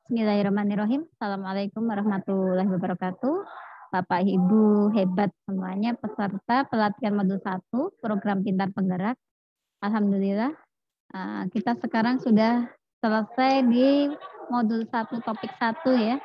Bismillahirrahmanirrahim. Assalamualaikum warahmatullahi wabarakatuh. Bapak Ibu hebat semuanya peserta pelatihan modul 1 program Pintar Penggerak. Alhamdulillah kita sekarang sudah selesai di modul 1 topik 1 ya.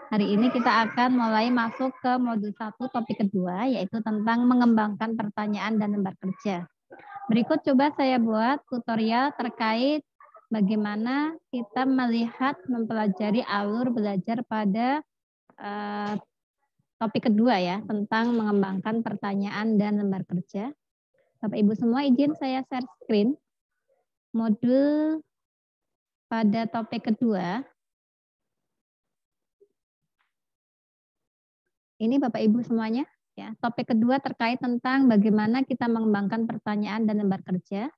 Hari ini kita akan mulai masuk ke modul 1 topik kedua, yaitu tentang mengembangkan pertanyaan dan lembar kerja. Berikut coba saya buat tutorial terkait bagaimana kita melihat mempelajari alur belajar pada topik kedua ya, tentang mengembangkan pertanyaan dan lembar kerja. Bapak Ibu semua izin saya share screen modul pada topik kedua. Ini Bapak Ibu semuanya ya, topik kedua terkait tentang bagaimana kita mengembangkan pertanyaan dan lembar kerja.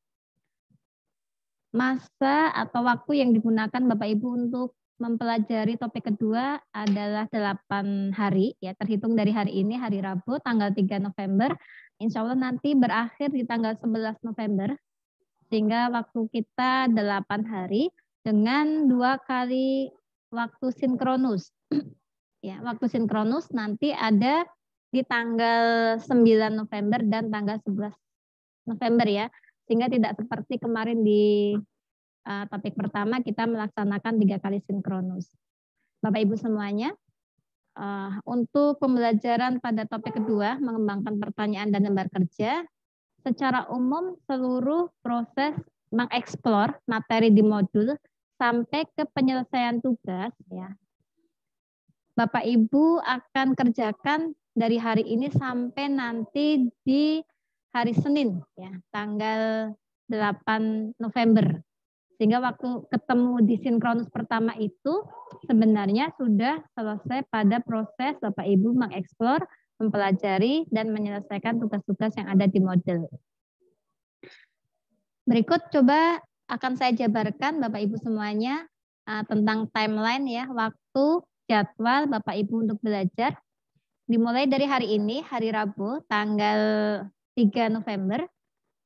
Masa atau waktu yang digunakan Bapak Ibu untuk mempelajari topik kedua adalah 8 hari, ya terhitung dari hari ini, hari Rabu, tanggal 3 November. Insya Allah nanti berakhir di tanggal 11 November, sehingga waktu kita 8 hari dengan 2 kali waktu sinkronus. Ya, waktu sinkronus nanti ada di tanggal 9 November dan tanggal 11 November ya. Sehingga tidak seperti kemarin di topik pertama kita melaksanakan 3 kali sinkronus. Bapak Ibu semuanya, untuk pembelajaran pada topik kedua, mengembangkan pertanyaan dan lembar kerja, secara umum seluruh proses mengeksplor materi di modul sampai ke penyelesaian tugas, ya, Bapak Ibu akan kerjakan dari hari ini sampai nanti di hari Senin, ya, tanggal 8 November. Sehingga waktu ketemu di sinkronus pertama itu sebenarnya sudah selesai pada proses Bapak Ibu mengeksplor, mempelajari, dan menyelesaikan tugas-tugas yang ada di model. Berikut coba akan saya jabarkan Bapak Ibu semuanya tentang timeline ya, waktu, jadwal Bapak Ibu untuk belajar. Dimulai dari hari ini, hari Rabu, tanggal 3 November,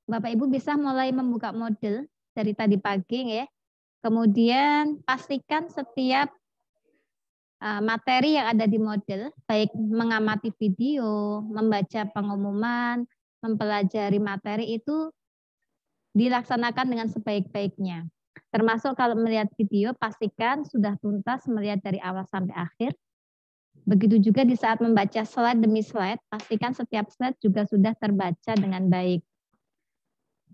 Bapak Ibu bisa mulai membuka model dari tadi pagi ya. Kemudian pastikan setiap materi yang ada di model, baik mengamati video, membaca pengumuman, mempelajari materi itu dilaksanakan dengan sebaik-baiknya. Termasuk kalau melihat video, pastikan sudah tuntas melihat dari awal sampai akhir. Begitu juga di saat membaca slide demi slide, pastikan setiap slide juga sudah terbaca dengan baik.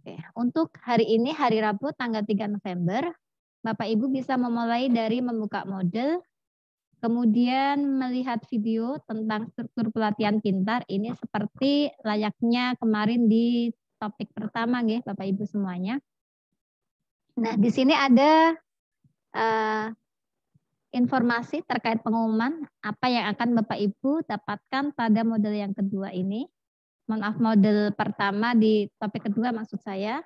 Oke, untuk hari ini, hari Rabu, tanggal 3 November, Bapak Ibu bisa memulai dari membuka model, kemudian melihat video tentang struktur pelatihan pintar. Ini seperti layaknya kemarin di topik pertama, ya, Bapak Ibu semuanya. Nah, di sini ada informasi terkait pengumuman apa yang akan Bapak Ibu dapatkan pada model yang kedua ini. Maaf, model pertama di topik kedua maksud saya.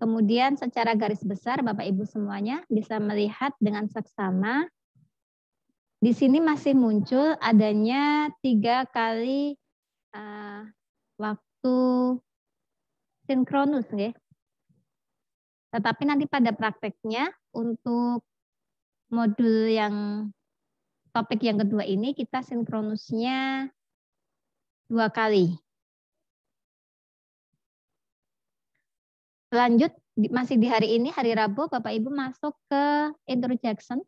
Kemudian secara garis besar Bapak Ibu semuanya bisa melihat dengan seksama. Di sini masih muncul adanya 3 kali waktu sinkronus, ya. Tetapi nanti pada prakteknya untuk modul yang topik yang kedua ini kita sinkronusnya 2 kali. Lanjut masih di hari ini, hari Rabu, Bapak Ibu masuk ke introduction,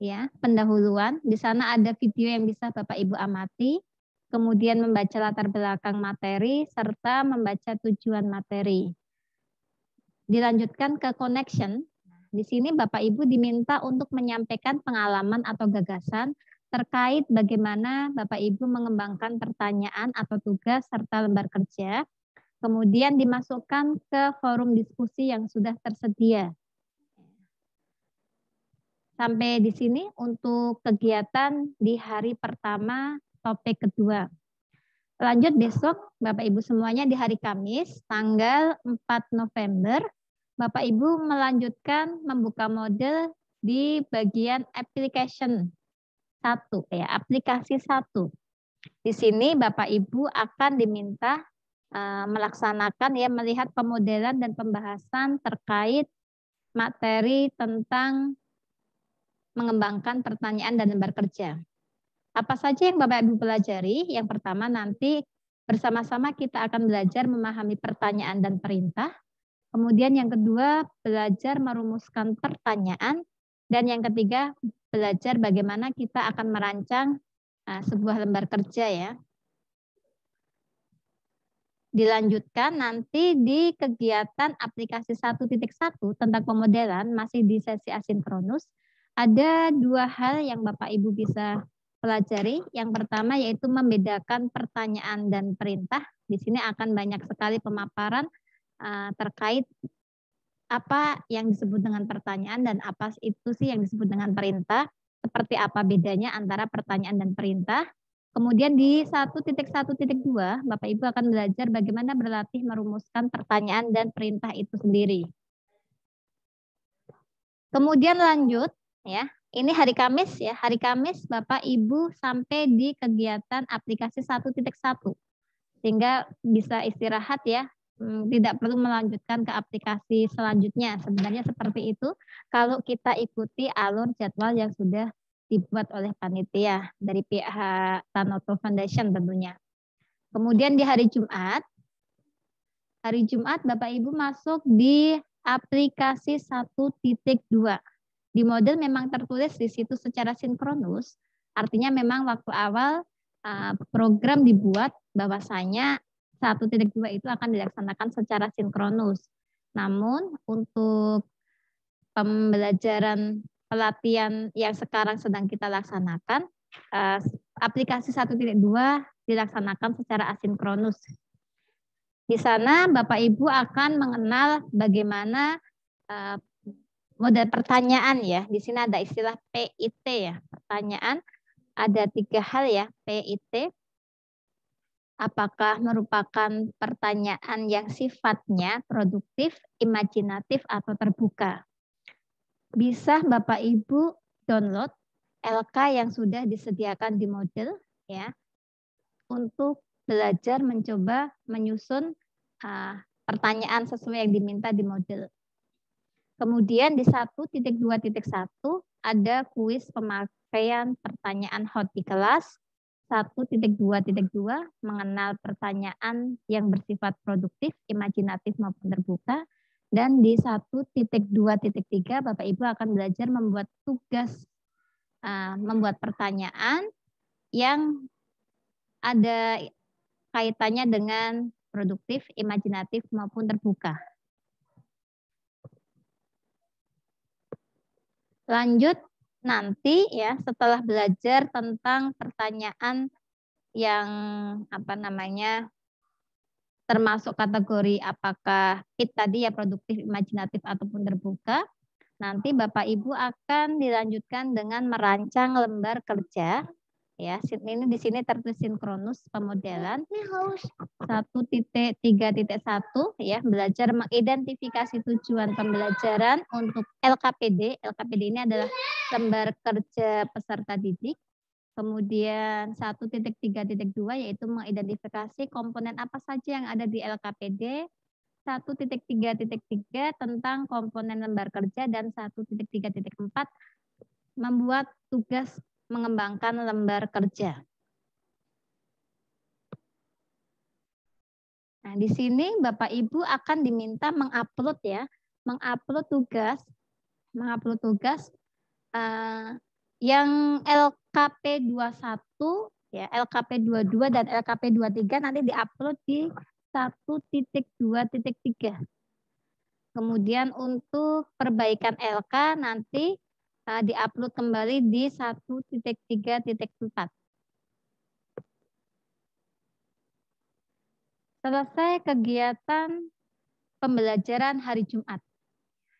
ya, pendahuluan. Di sana ada video yang bisa Bapak Ibu amati, kemudian membaca latar belakang materi serta membaca tujuan materi. Dilanjutkan ke connection. Di sini Bapak Ibu diminta untuk menyampaikan pengalaman atau gagasan terkait bagaimana Bapak Ibu mengembangkan pertanyaan atau tugas serta lembar kerja, kemudian dimasukkan ke forum diskusi yang sudah tersedia. Sampai di sini untuk kegiatan di hari pertama topik kedua. Lanjut besok Bapak Ibu semuanya di hari Kamis tanggal 4 November, Bapak Ibu melanjutkan membuka model di bagian application 1 ya, aplikasi 1. Di sini Bapak Ibu akan diminta melaksanakan ya, melihat pemodelan dan pembahasan terkait materi tentang mengembangkan pertanyaan dan lembar kerja. Apa saja yang Bapak Ibu pelajari? Yang pertama nanti bersama-sama kita akan belajar memahami pertanyaan dan perintah. Kemudian yang kedua belajar merumuskan pertanyaan. Dan yang ketiga belajar bagaimana kita akan merancang sebuah lembar kerja ya. Dilanjutkan nanti di kegiatan aplikasi 1.1 tentang pemodelan masih di sesi asinkronus. Ada dua hal yang Bapak Ibu bisa pelajari. Yang pertama yaitu membedakan pertanyaan dan perintah. Di sini akan banyak sekali pemaparan terkait apa yang disebut dengan pertanyaan dan apa itu sih yang disebut dengan perintah. Seperti apa bedanya antara pertanyaan dan perintah. Kemudian di 1.1.2 Bapak Ibu akan belajar bagaimana berlatih merumuskan pertanyaan dan perintah itu sendiri. Kemudian lanjut ya. Ini hari Kamis ya. Hari Kamis Bapak Ibu sampai di kegiatan aplikasi 1.1. Sehingga bisa istirahat ya. Tidak perlu melanjutkan ke aplikasi selanjutnya. Sebenarnya seperti itu kalau kita ikuti alur jadwal yang sudah dibuat oleh panitia dari pihak Tanoto Foundation tentunya. Kemudian di hari Jumat Bapak Ibu masuk di aplikasi 1.2. Di model memang tertulis di situ secara sinkronus, artinya memang waktu awal program dibuat bahwasanya 1.2 itu akan dilaksanakan secara sinkronus. Namun untuk pembelajaran pelatihan yang sekarang sedang kita laksanakan, aplikasi 1.2 dilaksanakan secara asinkronus. Di sana Bapak Ibu akan mengenal bagaimana model pertanyaan ya. Di sini ada istilah PIT ya. Pertanyaan ada 3 hal ya, PIT. Apakah merupakan pertanyaan yang sifatnya produktif, imajinatif, atau terbuka. Bisa Bapak Ibu download LK yang sudah disediakan di model ya untuk belajar mencoba menyusun pertanyaan sesuai yang diminta di model. Kemudian di 1.2.1 ada kuis pemakaian pertanyaan hot di kelas. 1.2.2 mengenal pertanyaan yang bersifat produktif, imajinatif maupun terbuka. Dan di 1.2.3 Bapak Ibu akan belajar membuat tugas, membuat pertanyaan yang ada kaitannya dengan produktif, imajinatif maupun terbuka. Lanjut nanti ya setelah belajar tentang pertanyaan yang termasuk kategori apakah PIT tadi ya produktif, imajinatif ataupun terbuka. Nanti Bapak Ibu akan dilanjutkan dengan merancang lembar kerja. Ya, ini di sini tertulis sinkronus pemodelan 1.3.1 ya, belajar mengidentifikasi tujuan pembelajaran untuk LKPD. LKPD ini adalah lembar kerja peserta didik. Kemudian 1.3.2 yaitu mengidentifikasi komponen apa saja yang ada di LKPD. 1.3.3 tentang komponen lembar kerja dan 1.3.4 membuat tugas mengembangkan lembar kerja. Nah, di sini Bapak Ibu akan diminta mengupload ya, mengupload tugas yang LKP21 ya, LKP22 dan LKP23 nanti diupload di 1.2.3. Kemudian untuk perbaikan LK nanti diupload kembali di 1.3.4. Selesai kegiatan pembelajaran hari Jumat.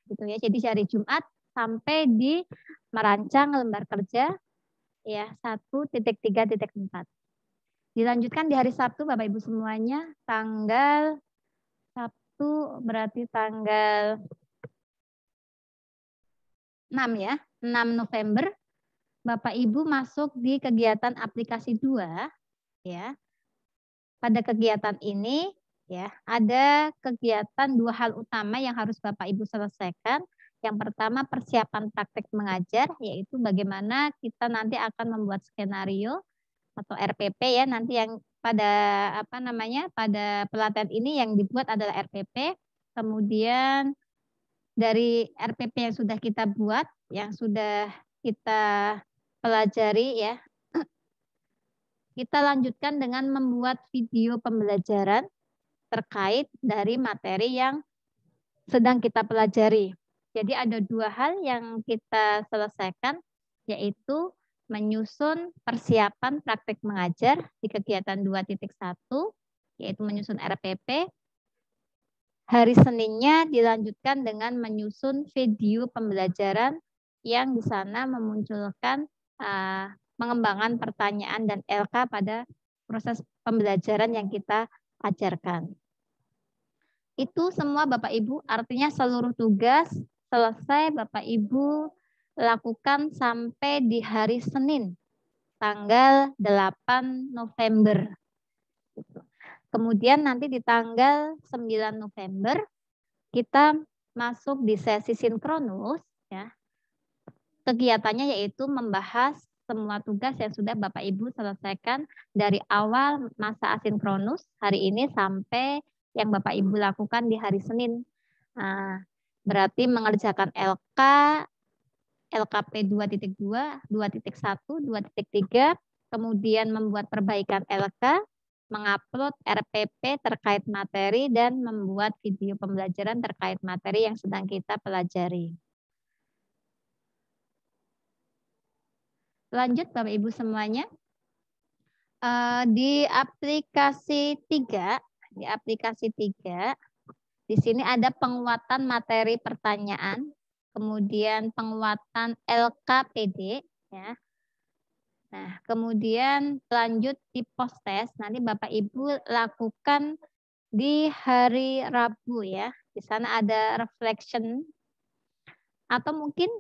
Gitu ya. Jadi hari Jumat sampai di merancang lembar kerja ya 1.3.4. Dilanjutkan di hari Sabtu Bapak Ibu semuanya, tanggal Sabtu berarti tanggal 6 ya, 6 November, Bapak Ibu masuk di kegiatan aplikasi 2 ya. Pada kegiatan ini ya, ada kegiatan 2 hal utama yang harus Bapak Ibu selesaikan. Yang pertama persiapan praktek mengajar, yaitu bagaimana kita nanti akan membuat skenario atau RPP ya, nanti yang pada pada pelatihan ini yang dibuat adalah RPP. Kemudian dari RPP yang sudah kita buat, yang sudah kita pelajari ya, kita lanjutkan dengan membuat video pembelajaran terkait dari materi yang sedang kita pelajari. Jadi ada dua hal yang kita selesaikan, yaitu menyusun persiapan praktik mengajar di kegiatan 2.1, yaitu menyusun RPP. Hari Seninnya dilanjutkan dengan menyusun video pembelajaran yang di sana memunculkan pengembangan pertanyaan dan LK pada proses pembelajaran yang kita ajarkan. Itu semua Bapak Ibu, artinya seluruh tugas selesai Bapak Ibu lakukan sampai di hari Senin, tanggal 8 November. Kemudian nanti di tanggal 9 November, kita masuk di sesi sinkronus. Ya. Kegiatannya yaitu membahas semua tugas yang sudah Bapak Ibu selesaikan dari awal masa asinkronus hari ini sampai yang Bapak Ibu lakukan di hari Senin. Nah, berarti mengerjakan LK, LKP 2.2, 2.1, 2.3, kemudian membuat perbaikan LK, mengupload RPP terkait materi, dan membuat video pembelajaran terkait materi yang sedang kita pelajari. Lanjut Bapak Ibu semuanya. Di aplikasi 3, di sini ada penguatan materi pertanyaan, kemudian penguatan LKPD, ya. Nah, kemudian lanjut di post test, nanti Bapak Ibu lakukan di hari Rabu ya. Di sana ada reflection, atau mungkin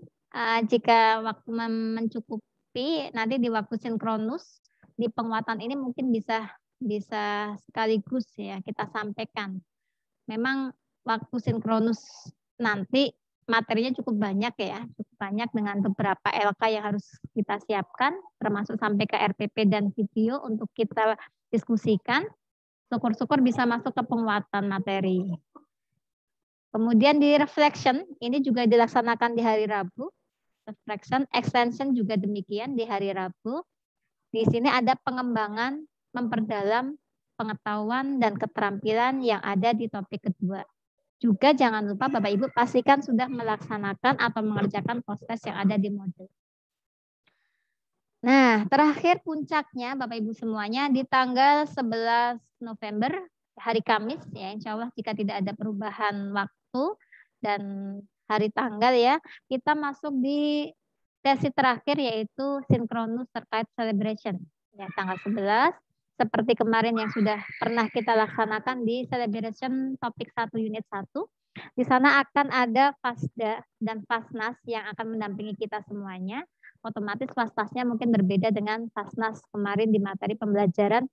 jika waktu mencukupi, nanti di waktu sinkronus, di penguatan ini mungkin bisa sekaligus ya kita sampaikan. Memang waktu sinkronus nanti materinya cukup banyak ya, cukup banyak dengan beberapa LK yang harus kita siapkan, termasuk sampai ke RPP dan video untuk kita diskusikan. Syukur-syukur bisa masuk ke penguatan materi. Kemudian di reflection, ini juga dilaksanakan di hari Rabu. Reflection, extension juga demikian di hari Rabu. Di sini ada pengembangan, memperdalam pengetahuan dan keterampilan yang ada di topik kedua. Juga jangan lupa Bapak Ibu pastikan sudah melaksanakan atau mengerjakan proses yang ada di modul. Nah, terakhir puncaknya Bapak Ibu semuanya di tanggal 11 November, hari Kamis ya, insya Allah jika tidak ada perubahan waktu dan hari tanggal ya, kita masuk di sesi terakhir yaitu sinkronus terkait celebration. Ya, tanggal 11, seperti kemarin yang sudah pernah kita laksanakan di celebration topik 1 unit 1. Di sana akan ada Fasda dan Fasnas yang akan mendampingi kita semuanya. Otomatis Fasnasnya mungkin berbeda dengan Fasnas kemarin di materi pembelajaran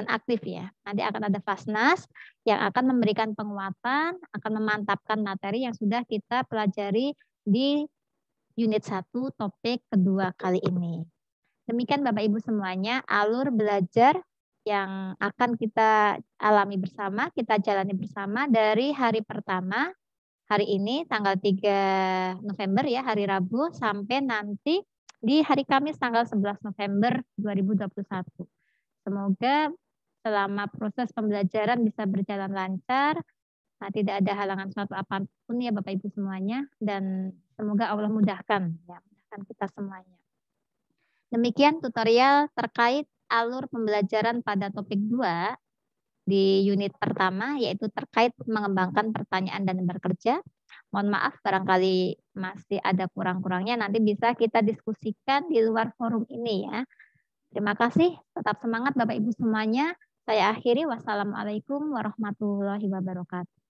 aktif ya. Nanti akan ada Fasnas yang akan memberikan penguatan, akan memantapkan materi yang sudah kita pelajari di unit 1 topik kedua kali ini. Demikian Bapak Ibu semuanya alur belajar yang akan kita alami bersama, kita jalani bersama dari hari pertama, hari ini tanggal 3 November ya, hari Rabu, sampai nanti di hari Kamis tanggal 11 November 2021. Semoga selama proses pembelajaran bisa berjalan lancar, tidak ada halangan suatu apapun ya Bapak Ibu semuanya, dan semoga Allah mudahkan ya, mudahkan kita semuanya. Demikian tutorial terkait alur pembelajaran pada topik 2 di unit pertama, yaitu terkait mengembangkan pertanyaan dan bekerja. Mohon maaf barangkali masih ada kurang-kurangnya, nanti bisa kita diskusikan di luar forum ini ya. Terima kasih, tetap semangat Bapak Ibu semuanya. Saya akhiri, wassalamualaikum warahmatullahi wabarakatuh.